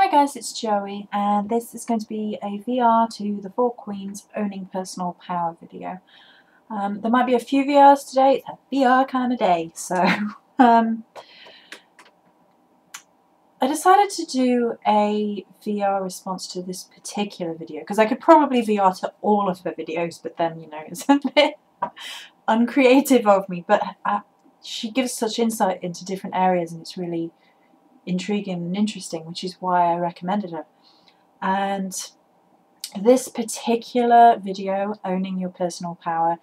Hi guys, it's Joey, and this is going to be a VR to the Four Queens Owning Personal Power video. There might be a few VRs today. It's a VR kind of day, so I decided to do a VR response to this particular video because I could probably VR to all of her videos, but then, you know, it's a bit uncreative of me. But she gives such insight into different areas, and it's really intriguing and interesting, which is why I recommended her. And this particular video, Owning Your Personal Power,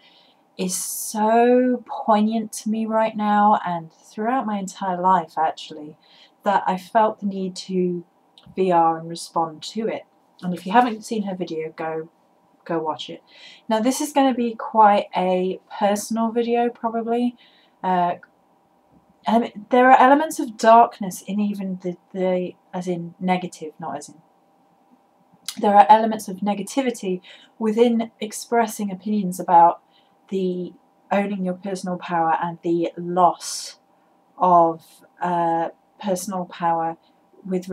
is so poignant to me right now and throughout my entire life actually, that I felt the need to VR and respond to it. And if you haven't seen her video, go watch it. Now this is going to be quite a personal video probably. There are elements of darkness in even the as in negative, not as in. There are elements of negativity within expressing opinions about the owning your personal power and the loss of personal power with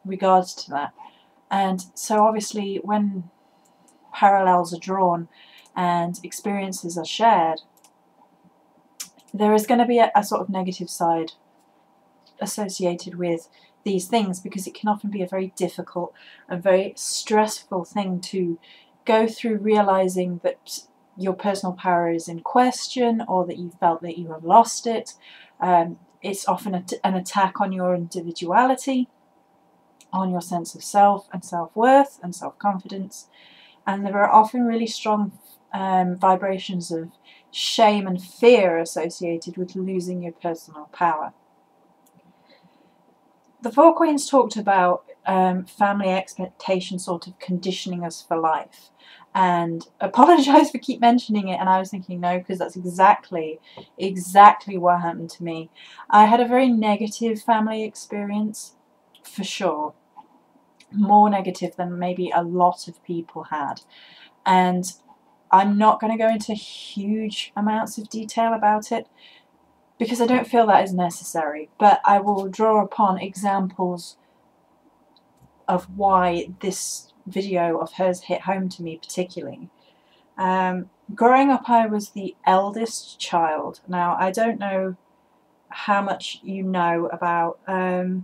regards to that. And so obviously when parallels are drawn and experiences are shared, there is going to be a sort of negative side associated with these things, because it can often be a very difficult and very stressful thing to go through, realizing that your personal power is in question or that you felt that you have lost it. It's often an attack on your individuality, on your sense of self and self-worth and self-confidence, and there are often really strong vibrations of shame and fear associated with losing your personal power. The Four Queens talked about family expectation sort of conditioning us for life, and apologise for keep mentioning it, and I was thinking no, because that's exactly what happened to me. I had a very negative family experience, for sure, more negative than maybe a lot of people had, and I'm not going to go into huge amounts of detail about it because I don't feel that is necessary, but I will draw upon examples of why this video of hers hit home to me particularly. Growing up, I was the eldest child. Now, I don't know how much you know about the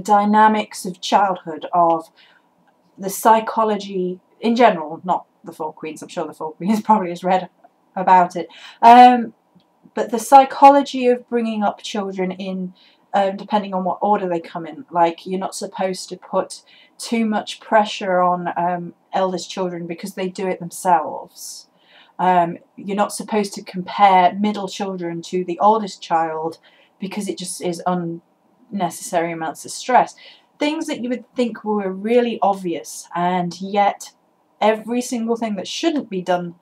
dynamics of childhood, of the psychology in general, not the Four Queens. I'm sure the Four Queens probably has read about it. But the psychology of bringing up children in, depending on what order they come in. Like, you're not supposed to put too much pressure on eldest children because they do it themselves. You're not supposed to compare middle children to the oldest child because it just is unnecessary amounts of stress. Things that you would think were really obvious, and yet every single thing that shouldn't be done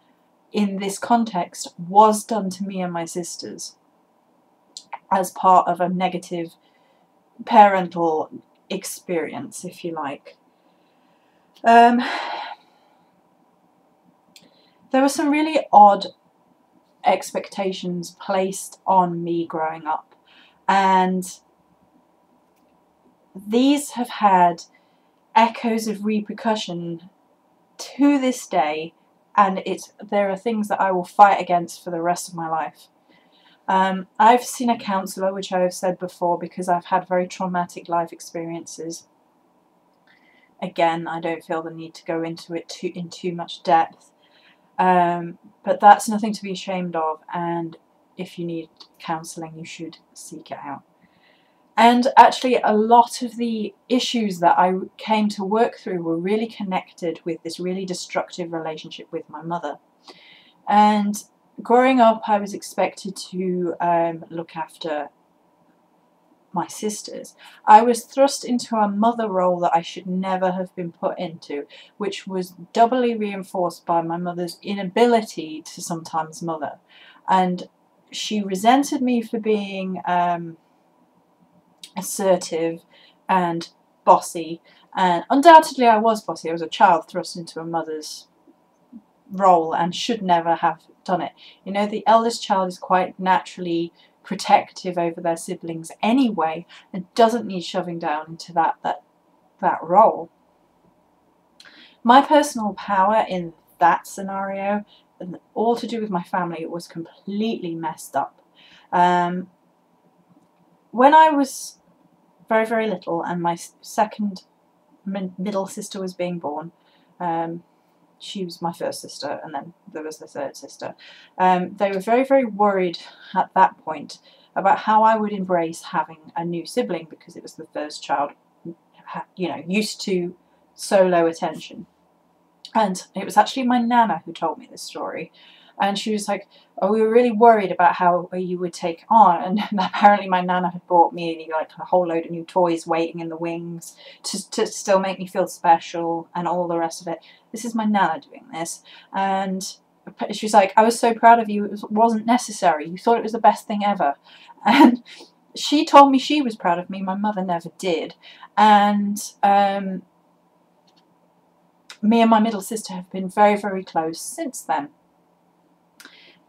in this context was done to me and my sisters as part of a negative parental experience, if you like. There were some really odd expectations placed on me growing up, and these have had echoes of repercussion to this day, and there are things that I will fight against for the rest of my life. I've seen a counsellor, which I have said before, because I've had very traumatic life experiences. Again, I don't feel the need to go into it in too much depth, but that's nothing to be ashamed of, and if you need counselling, you should seek it out. And actually, a lot of the issues that I came to work through were really connected with this really destructive relationship with my mother. And growing up, I was expected to look after my sisters. I was thrust into a mother role that I should never have been put into, which was doubly reinforced by my mother's inability to sometimes mother. And she resented me for being assertive and bossy, and undoubtedly I was bossy. I was a child thrust into a mother's role and should never have done it. You know, the eldest child is quite naturally protective over their siblings anyway, and doesn't need shoving down into that role. My personal power in that scenario, and all to do with my family, was completely messed up. When I was very, very little and my second middle sister was being born, she was my first sister, and then there was the third sister. They were very, very worried at that point about how I would embrace having a new sibling, because it was the first child, you know, used to solo attention. And it was actually my nana who told me this story. And she was like, oh, we were really worried about how you would take on. And apparently my nana had bought me like a whole load of new toys waiting in the wings to still make me feel special and all the rest of it. This is my nana doing this. And she was like, I was so proud of you. It wasn't necessary. You thought it was the best thing ever. And she told me she was proud of me. My mother never did. And me and my middle sister have been very, very close since then.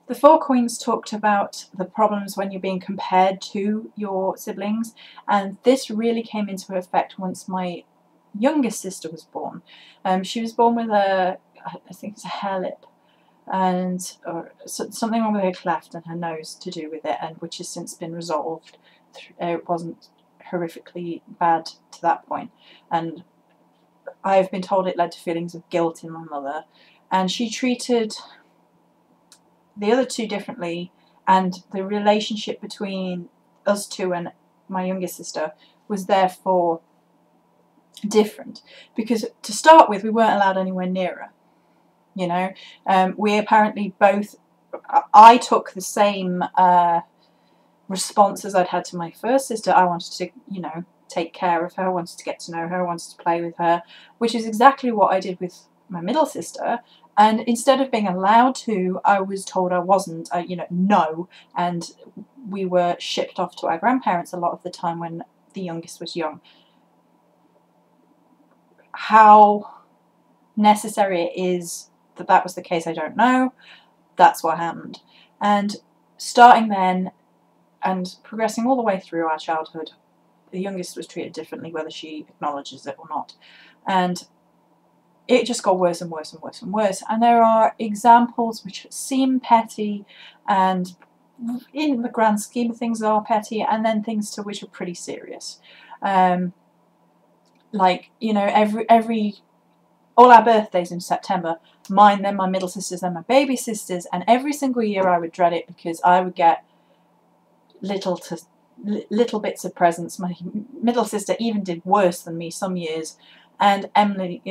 The Four Queens talked about the problems when you're being compared to your siblings, and this really came into effect once my youngest sister was born. She was born with I think it's a hair lip, and something wrong with her cleft and her nose to do with it, and which has since been resolved. It wasn't horrifically bad to that point, and I've been told it led to feelings of guilt in my mother, and she treated the other two differently, and the relationship between us two and my youngest sister was therefore different, because to start with we weren't allowed anywhere near her, you know. We apparently both, I took the same response as I'd had to my first sister. I wanted to, you know, take care of her, wanted to get to know her, wanted to play with her, which is exactly what I did with my middle sister. And instead of being allowed to, I was told I wasn't, you know, no. And we were shipped off to our grandparents a lot of the time when the youngest was young. How necessary it is that that was the case, I don't know. That's what happened. And starting then and progressing all the way through our childhood, the youngest was treated differently, whether she acknowledges it or not. And it just got worse and worse and worse and worse. And there are examples which seem petty, and in the grand scheme of things are petty, and then things to which are pretty serious. Like, you know, all our birthdays in September, mine, then my middle sister's, then my baby sister's, and every single year I would dread it because I would get little bits of presents. My middle sister even did worse than me some years. And Emily,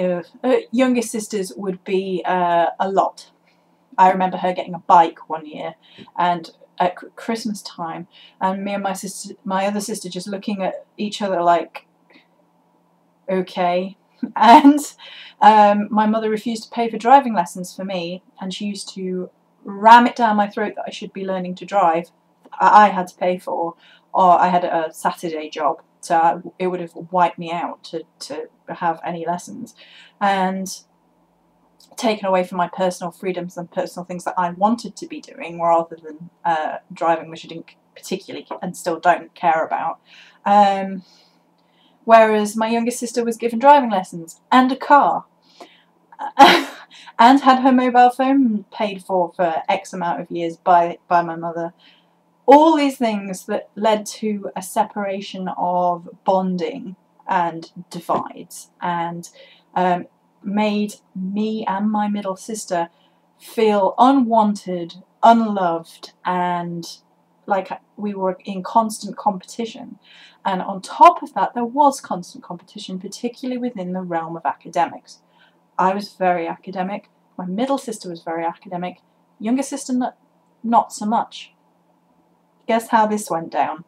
youngest sisters, would be a lot. I remember her getting a bike one year, and at Christmas time, and me and my other sister, just looking at each other like, okay. And my mother refused to pay for driving lessons for me, and she used to ram it down my throat that I should be learning to drive. I had to pay for, or I had a Saturday job. So it would have wiped me out to have any lessons, and taken away from my personal freedoms and personal things that I wanted to be doing, rather than driving, which I didn't particularly and still don't care about. Whereas my youngest sister was given driving lessons and a car, and had her mobile phone paid for X amount of years by my mother. All these things that led to a separation of bonding and divides, and made me and my middle sister feel unwanted, unloved, and like we were in constant competition. And on top of that, there was constant competition, particularly within the realm of academics. I was very academic. My middle sister was very academic. Younger sister, not so much. Guess how this went down.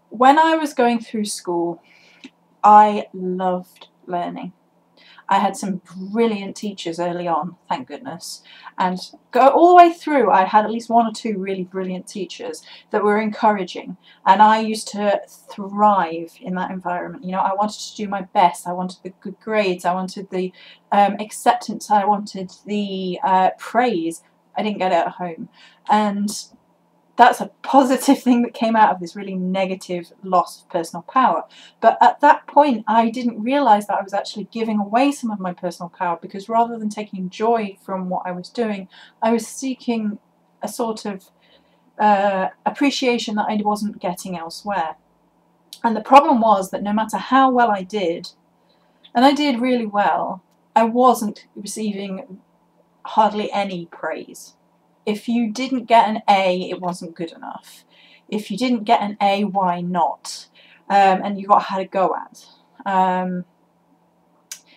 When I was going through school, I loved learning. I had some brilliant teachers early on, thank goodness, and go all the way through. I had at least one or two really brilliant teachers that were encouraging, and I used to thrive in that environment. You know, I wanted to do my best. I wanted the good grades. I wanted the acceptance. I wanted the praise. I didn't get it at home. And that's a positive thing that came out of this really negative loss of personal power. But at that point, I didn't realise that I was actually giving away some of my personal power, because rather than taking joy from what I was doing, I was seeking a sort of appreciation that I wasn't getting elsewhere. And the problem was that no matter how well I did, and I did really well, I wasn't receiving hardly any praise. If you didn't get an A, it wasn't good enough. If you didn't get an A, why not? And you got had a go at.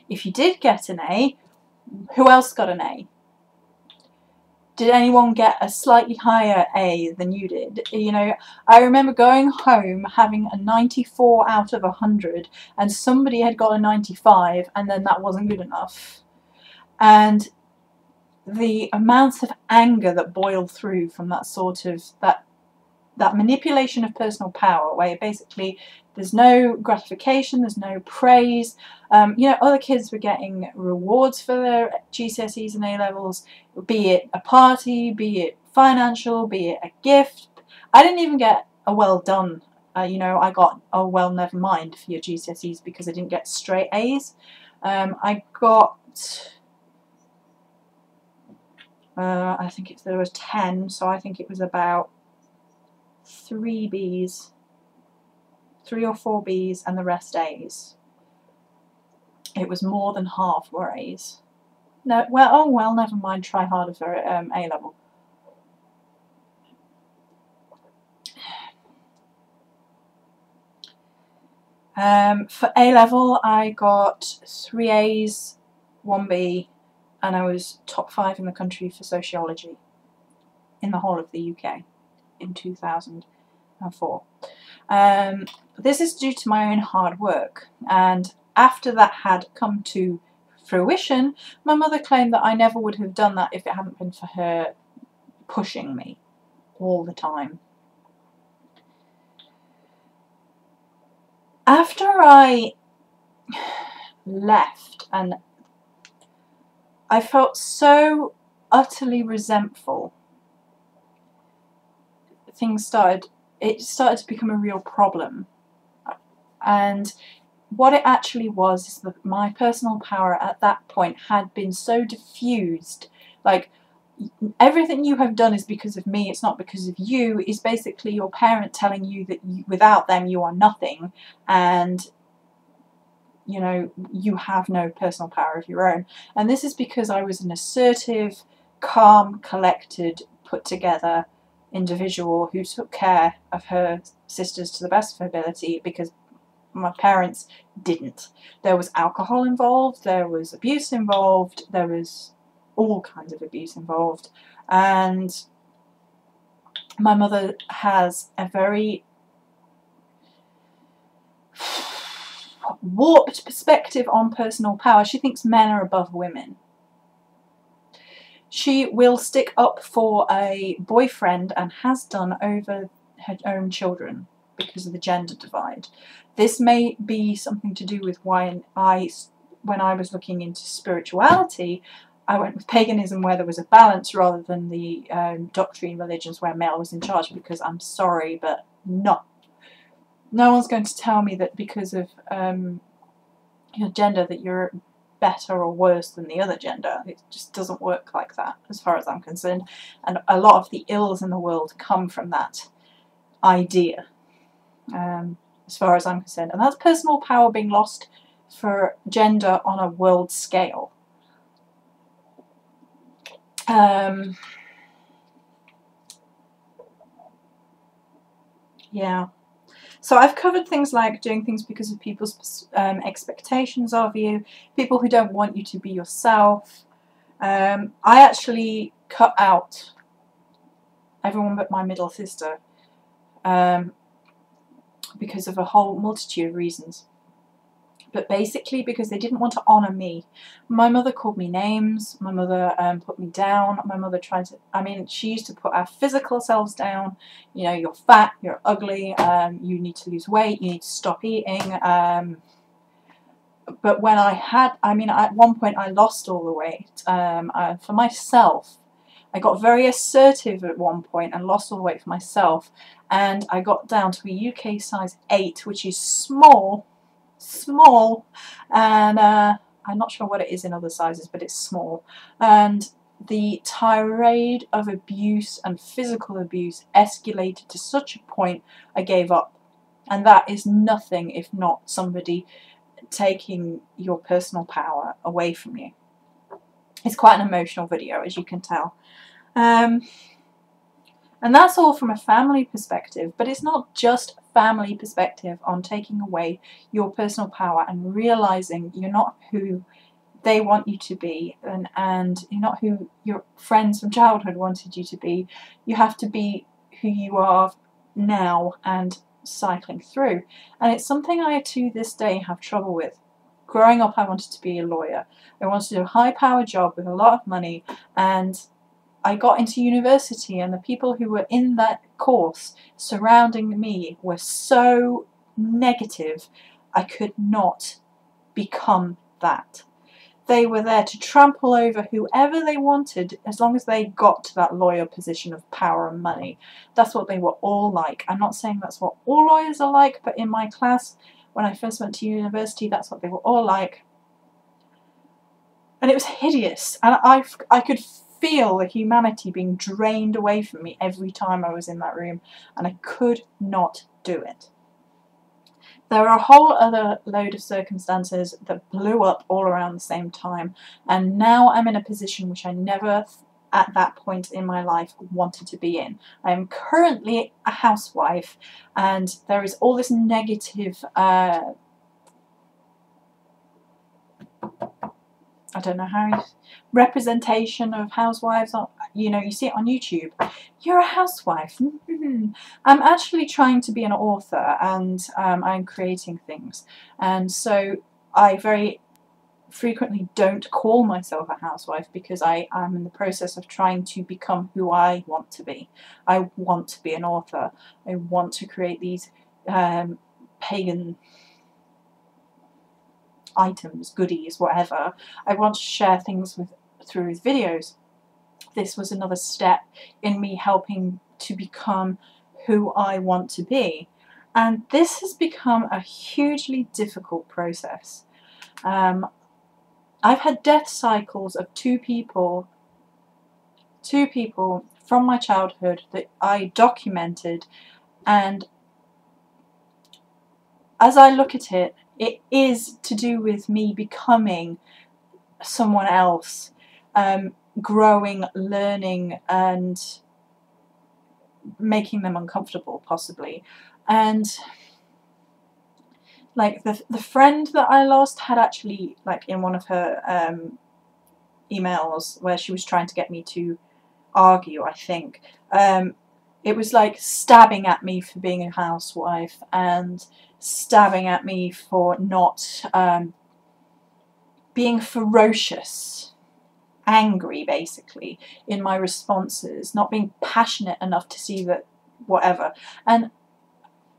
If you did get an A, who else got an A? Did anyone get a slightly higher A than you did? You know, I remember going home having a 94 out of 100, and somebody had got a 95, and then that wasn't good enough. And the amount of anger that boiled through from that sort of that manipulation of personal power, where basically there's no gratification, there's no praise. You know, other kids were getting rewards for their GCSEs and A-levels, be it a party, be it financial, be it a gift. I didn't even get a well done. You know, I got a well never mind for your GCSEs because I didn't get straight A's. I got I think there was 10, so I think it was about 3 B's, 3 or 4 B's, and the rest A's. It was more than half were A's. No, well, oh well, never mind. Try harder for A level. For A level, I got 3 A's, 1 B, and I was top 5 in the country for sociology in the whole of the UK in 2004. This is due to my own hard work, and after that had come to fruition, my mother claimed that I never would have done that if it hadn't been for her pushing me all the time. After I left, and I felt so utterly resentful, it started to become a real problem. And what it actually was is that my personal power at that point had been so diffused. Like, everything you have done is because of me, it's not because of you, is basically your parent telling you that without them you are nothing, and you know, you have no personal power of your own. And this is because I was an assertive, calm, collected, put together individual who took care of her sisters to the best of her ability, because my parents didn't. There was alcohol involved, there was abuse involved, there was all kinds of abuse involved, and my mother has a very warped perspective on personal power. She thinks men are above women. She will stick up for a boyfriend, and has done, over her own children because of the gender divide. This may be something to do with why when I was looking into spirituality, I went with paganism, where there was a balance, rather than the doctrine religions where male was in charge, because I'm sorry, but no one's going to tell me that because of your gender that you're better or worse than the other gender. It just doesn't work like that, as far as I'm concerned. And a lot of the ills in the world come from that idea, as far as I'm concerned. And that's personal power being lost for gender on a world scale. Yeah. So I've covered things like doing things because of people's expectations of you, people who don't want you to be yourself. I actually cut out everyone but my middle sister because of a whole multitude of reasons. But basically because they didn't want to honour me. My mother called me names, my mother put me down, my mother tried to, I mean, she used to put our physical selves down. You know, you're fat, you're ugly, you need to lose weight, you need to stop eating. But when at one point I lost all the weight for myself. I got very assertive at one point and lost all the weight for myself, and I got down to a UK size 8, which is small, and I'm not sure what it is in other sizes, but it's small. And the tirade of abuse and physical abuse escalated to such a point I gave up. And that is nothing if not somebody taking your personal power away from you. It's quite an emotional video, as you can tell. And that's all from a family perspective, but it's not just family perspective on taking away your personal power and realizing you're not who they want you to be, and you're not who your friends from childhood wanted you to be. You have to be who you are now and cycling through. And it's something I to this day have trouble with. Growing up, I wanted to be a lawyer. I wanted to do a high-powered job with a lot of money, and I got into university, and the people who were in that course surrounding me were so negative, I could not become that. They were there to trample over whoever they wanted as long as they got to that lawyer position of power and money. That's what they were all like. I'm not saying that's what all lawyers are like, but in my class, when I first went to university, that's what they were all like. And it was hideous. And I could feel the humanity being drained away from me every time I was in that room, and I could not do it. There are a whole other load of circumstances that blew up all around the same time, and now I'm in a position which I never at that point in my life wanted to be in. I am currently a housewife, and there is all this negative I don't know how representation of housewives. You know, you see it on YouTube. You're a housewife. I'm actually trying to be an author, and I'm creating things, and so I very frequently don't call myself a housewife because I am in the process of trying to become who I want to be. I want to be an author. I want to create these pagan items, goodies, whatever. I want to share things through videos. This was another step in me helping to become who I want to be. And this has become a hugely difficult process. I've had death cycles of two people from my childhood that I documented, and as I look at it, it is to do with me becoming someone else, growing, learning, and making them uncomfortable, possibly. And like the friend that I lost had actually, like in one of her emails where she was trying to get me to argue, I think, it was like stabbing at me for being a housewife and stabbing at me for not being ferocious, angry basically in my responses, not being passionate enough to see that whatever. And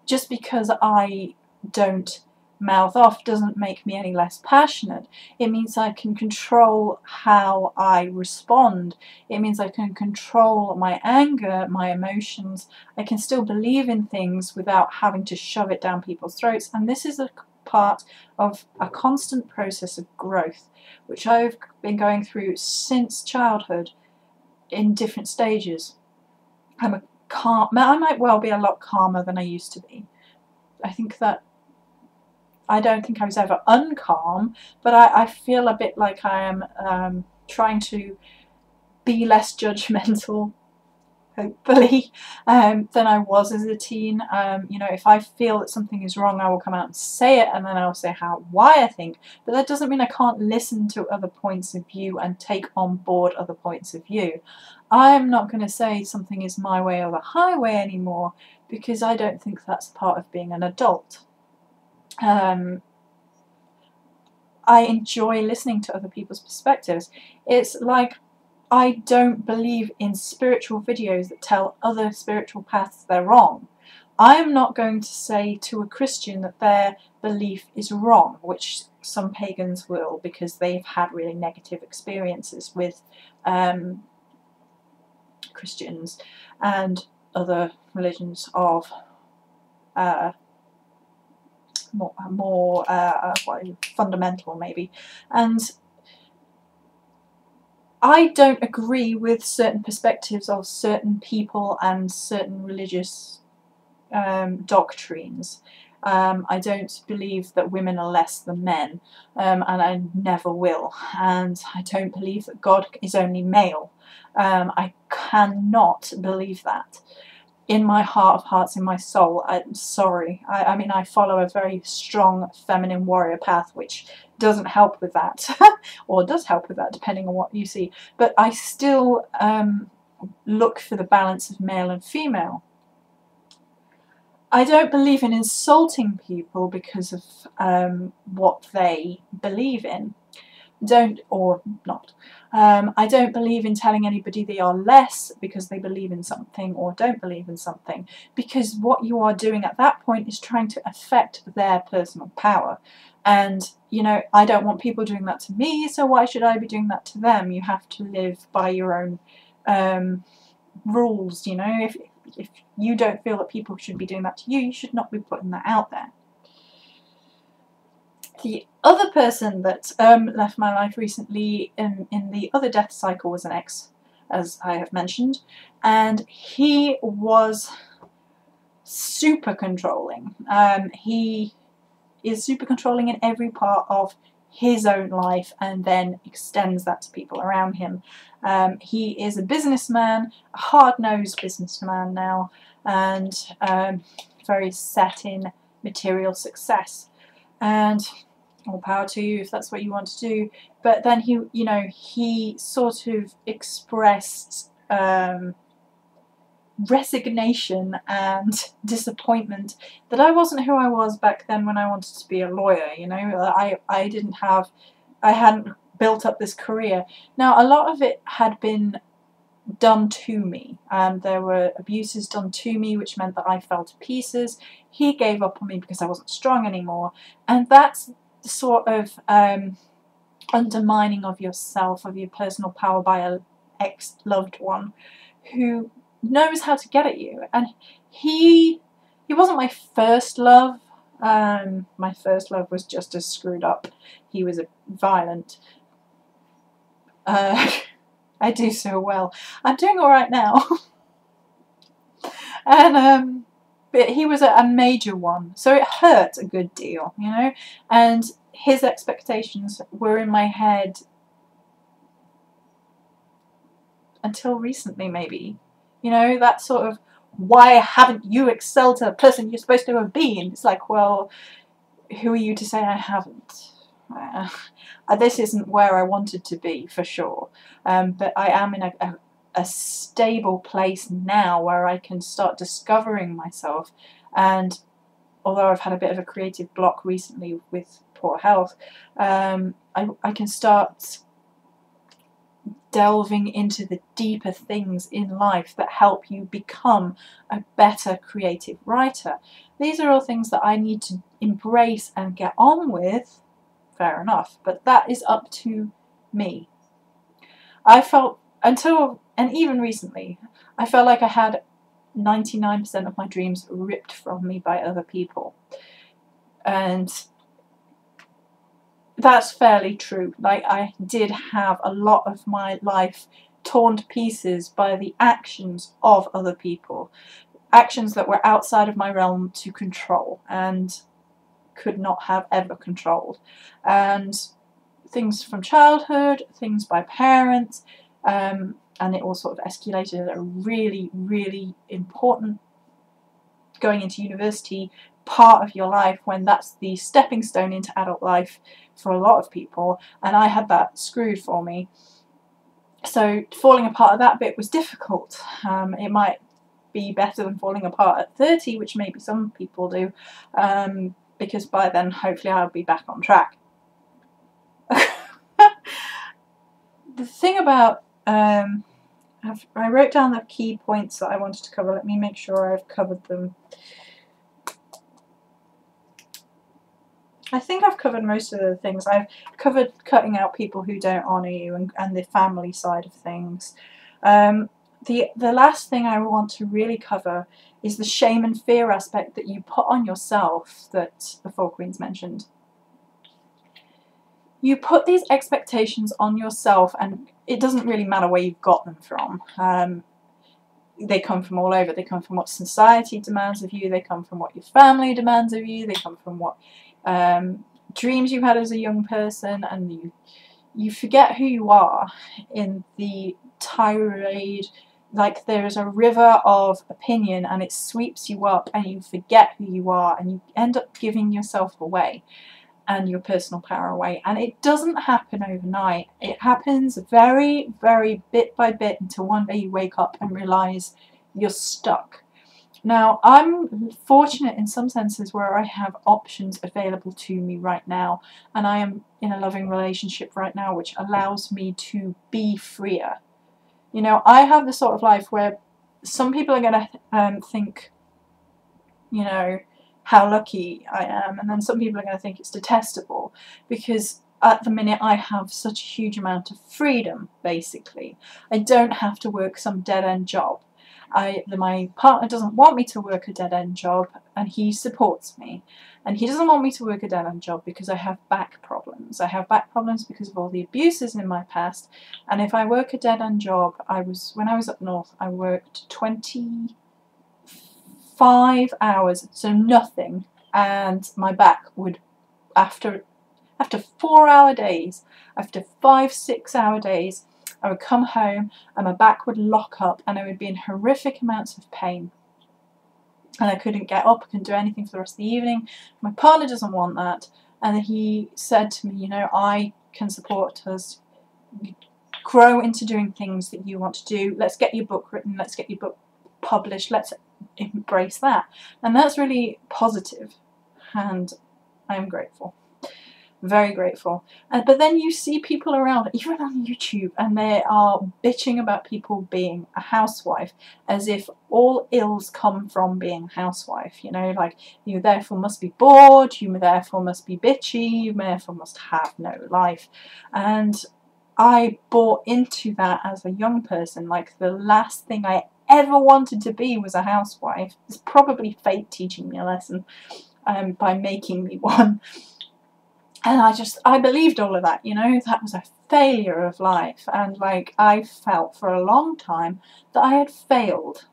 just because I don't mouth off doesn't make me any less passionate. It means I can control how I respond. It means I can control my anger, my emotions. I can still believe in things without having to shove it down people's throats. And this is a part of a constant process of growth, which I've been going through since childhood in different stages. I might well be a lot calmer than I used to be. I don't think I was ever uncalm, but I feel a bit like I am trying to be less judgmental, hopefully, than I was as a teen. You know, if I feel that something is wrong, I will come out and say it, and then I'll say why I think. But that doesn't mean I can't listen to other points of view and take on board other points of view. I'm not going to say something is my way or the highway anymore, because I don't think that's part of being an adult. I enjoy listening to other people's perspectives. It's like I don't believe in spiritual videos that tell other spiritual paths they're wrong. I am not going to say to a Christian that their belief is wrong, which some pagans will, because they've had really negative experiences with Christians and other religions of more fundamental, maybe. And I don't agree with certain perspectives of certain people and certain religious doctrines. I don't believe that women are less than men, and I never will. And I don't believe that God is only male. I cannot believe that. In my heart of hearts, in my soul, I'm sorry. I mean, I follow a very strong feminine warrior path, which doesn't help with that, or does help with that, depending on what you see. But I still look for the balance of male and female. I don't believe in insulting people because of what they believe in. Or not. I don't believe in telling anybody they are less because they believe in something or don't believe in something, because what you are doing at that point is trying to affect their personal power. And, you know, I don't want people doing that to me, so why should I be doing that to them? You have to live by your own rules, you know. If you don't feel that people should be doing that to you, you should not be putting that out there. The other person that left my life recently in the other death cycle was an ex, as I have mentioned, and he was super controlling. He is super controlling in every part of his own life and then extends that to people around him. He is a businessman, a hard-nosed businessman now, and very set in material success. And all power to you if that's what you want to do. But then he sort of expressed resignation and disappointment that I wasn't who I was back then when I wanted to be a lawyer. You know, I hadn't built up this career. Now, a lot of it had been done to me. There were abuses done to me, which meant that I fell to pieces. He gave up on me because I wasn't strong anymore, and that's the sort of undermining of yourself, of your personal power by an ex-loved one who knows how to get at you. And he wasn't my first love. My first love was just as screwed up. He was violent. I do so well. I'm doing all right now. And but he was a major one, so it hurt a good deal, you know. And his expectations were in my head until recently, maybe. You know, that sort of, why haven't you excelled to the person you're supposed to have been? It's like, well, who are you to say I haven't? This isn't where I wanted to be, for sure. But I am in a stable place now where I can start discovering myself. And although I've had a bit of a creative block recently with poor health, I can start delving into the deeper things in life that help you become a better creative writer. These are all things that I need to embrace and get on with. Fair enough, but that is up to me. I felt and even recently, I felt like I had 99% of my dreams ripped from me by other people. And that's fairly true. Like, I did have a lot of my life torn to pieces by the actions of other people. Actions that were outside of my realm to control and could not have ever controlled. And things from childhood, things by parents, and it all sort of escalated at a really, really important going into university part of your life, when that's the stepping stone into adult life for a lot of people, and I had that screwed for me. So falling apart at that bit was difficult. It might be better than falling apart at 30, which maybe some people do, because by then hopefully I'll be back on track. The thing about I wrote down the key points that I wanted to cover. Let me make sure I've covered them. I think I've covered most of the things. I've covered cutting out people who don't honour you and the family side of things. the last thing I want to really cover is the shame and fear aspect that you put on yourself that the Four Queens mentioned. You put these expectations on yourself, and it doesn't really matter where you've got them from. They come from all over. They come from what society demands of you. They come from what your family demands of you. They come from what dreams you had as a young person, and you forget who you are in the tirade. Like, there's a river of opinion and it sweeps you up, and you forget who you are, and you end up giving yourself away and your personal power away. And it doesn't happen overnight. It happens very, very bit by bit until one day you wake up and realise you're stuck. Now, I'm fortunate in some senses where I have options available to me right now, and I am in a loving relationship right now which allows me to be freer. You know, I have the sort of life where some people are going to think, you know, how lucky I am, and then some people are going to think it's detestable, because at the minute I have such a huge amount of freedom, basically. I don't have to work some dead-end job. My partner doesn't want me to work a dead-end job, and he supports me. And he doesn't want me to work a dead-end job because I have back problems. I have back problems because of all the abuses in my past. And if I work a dead-end job, when I was up north, I worked 25 hours, so nothing, and my back would, after 4-hour days, after 5-6 hour days, I would come home and my back would lock up and I would be in horrific amounts of pain. And I couldn't get up, I couldn't do anything for the rest of the evening. My partner doesn't want that. And he said to me, you know, I can support us. Grow into doing things that you want to do. Let's get your book written. Let's get your book published. Let's embrace that. And that's really positive. And I'm grateful. Very grateful. But then you see people around, even on YouTube, and they are bitching about people being a housewife, as if all ills come from being a housewife. You know, like, you therefore must be bored, you therefore must be bitchy, you therefore must have no life. And I bought into that as a young person. Like, the last thing I ever wanted to be was a housewife. It's probably fate teaching me a lesson by making me one. And I believed all of that, you know, that was a failure of life. And like, I felt for a long time that I had failed,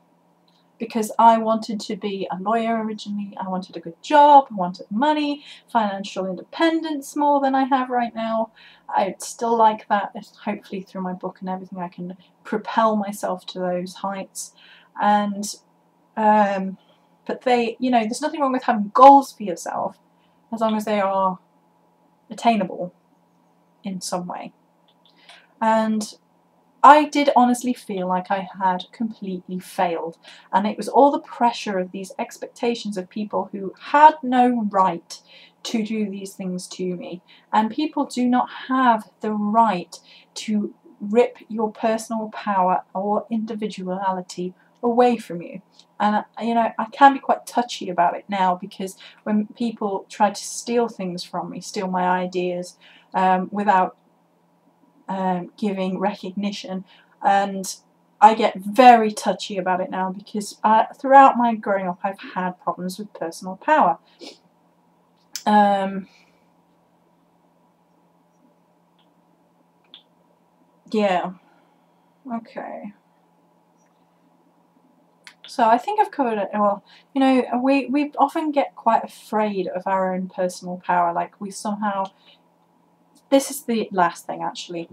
because I wanted to be a lawyer originally. I wanted a good job, I wanted money, financial independence more than I have right now. I'd still like that. Hopefully through my book and everything I can propel myself to those heights. And but you know, there's nothing wrong with having goals for yourself as long as they are attainable in some way. And I did honestly feel like I had completely failed, and it was all the pressure of these expectations of people who had no right to do these things to me. And people do not have the right to rip your personal power or individuality away from you. And you know, I can be quite touchy about it now, because when people try to steal things from me, steal my ideas without giving recognition, and I get very touchy about it now, because throughout my growing up I've had problems with personal power. Yeah, okay. So I think I've covered it. Well, you know, we often get quite afraid of our own personal power. Like, we somehow... This is the last thing, actually.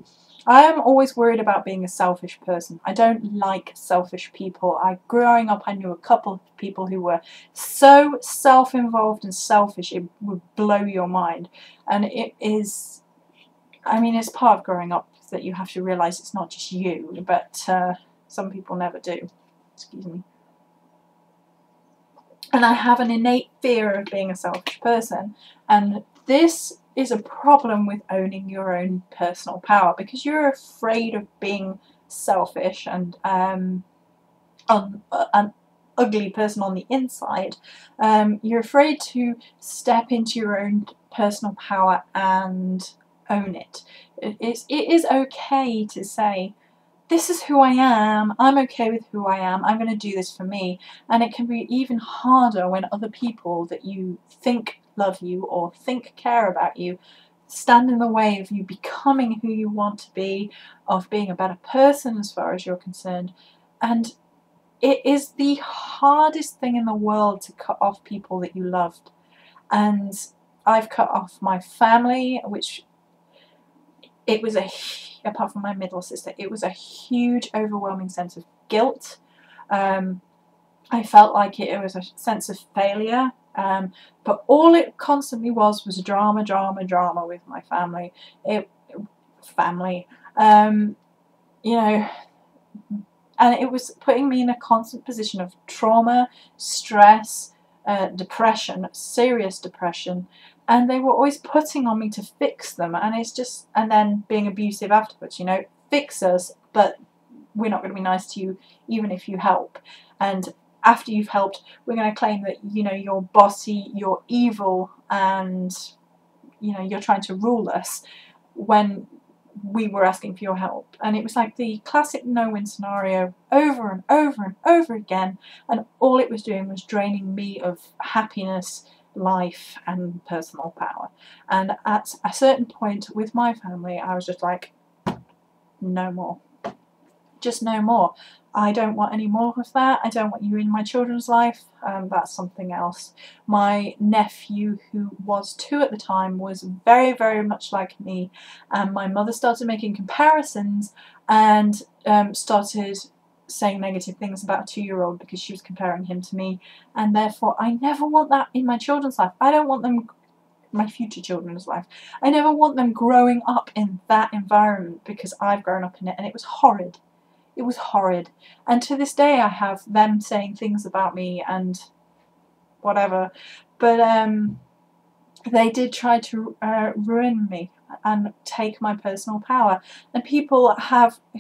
I am always worried about being a selfish person. I don't like selfish people. Growing up, I knew a couple of people who were so self-involved and selfish, it would blow your mind. And it is... I mean, it's part of growing up that you have to realise it's not just you, but some people never do. Excuse me. And I have an innate fear of being a selfish person, and this is a problem with owning your own personal power, because you're afraid of being selfish and an ugly person on the inside. You're afraid to step into your own personal power and own it. It is okay to say, this is who I am, I'm okay with who I am, I'm going to do this for me. And it can be even harder when other people that you think love you or think care about you stand in the way of you becoming who you want to be, of being a better person as far as you're concerned. And it is the hardest thing in the world to cut off people that you loved. And I've cut off my family, which it was apart from my middle sister, it was a huge, overwhelming sense of guilt. I felt like it was a sense of failure. But all it constantly was drama, drama, drama with my family. You know, and it was putting me in a constant position of trauma, stress, depression, serious depression, and they were always putting on me to fix them, and it's just, and then being abusive afterwards, you know, fix us, but we're not going to be nice to you even if you help, and after you've helped, we're going to claim that, you know, you're bossy, you're evil, and, you know, you're trying to rule us, when we were asking for your help. And it was like the classic no-win scenario over and over and over again, and all it was doing was draining me of happiness, life, and personal power. And at a certain point with my family, I was just like, no more. Just no more. I don't want any more of that. I don't want you in my children's life. That's something else. My nephew, who was 2 at the time, was very, very much like me. And my mother started making comparisons and started saying negative things about a 2-year-old because she was comparing him to me. And therefore, I never want that in my children's life. I don't want them, my future children's life. I never want them growing up in that environment because I've grown up in it, and it was horrid. It was horrid. And to this day I have them saying things about me and whatever. But they did try to ruin me and take my personal power. And people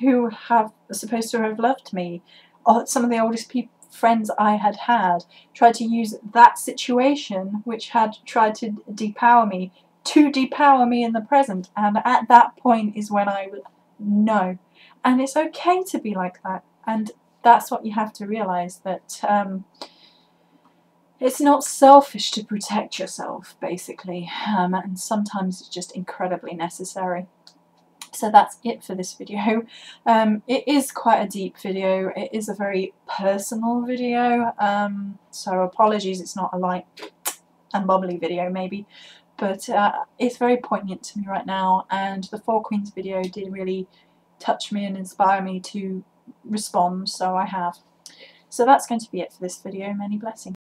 who have supposed to have loved me, or some of the oldest friends I had, tried to use that situation, which had tried to depower me in the present. And at that point is when I would know. And it's okay to be like that, and that's what you have to realise, that it's not selfish to protect yourself, basically, and sometimes it's just incredibly necessary. So that's it for this video. It is quite a deep video, it is a very personal video, so apologies it's not a light and bubbly video maybe, but it's very poignant to me right now, and the Four Queens video did really touch me and inspire me to respond, so I have. So that's going to be it for this video. Many blessings.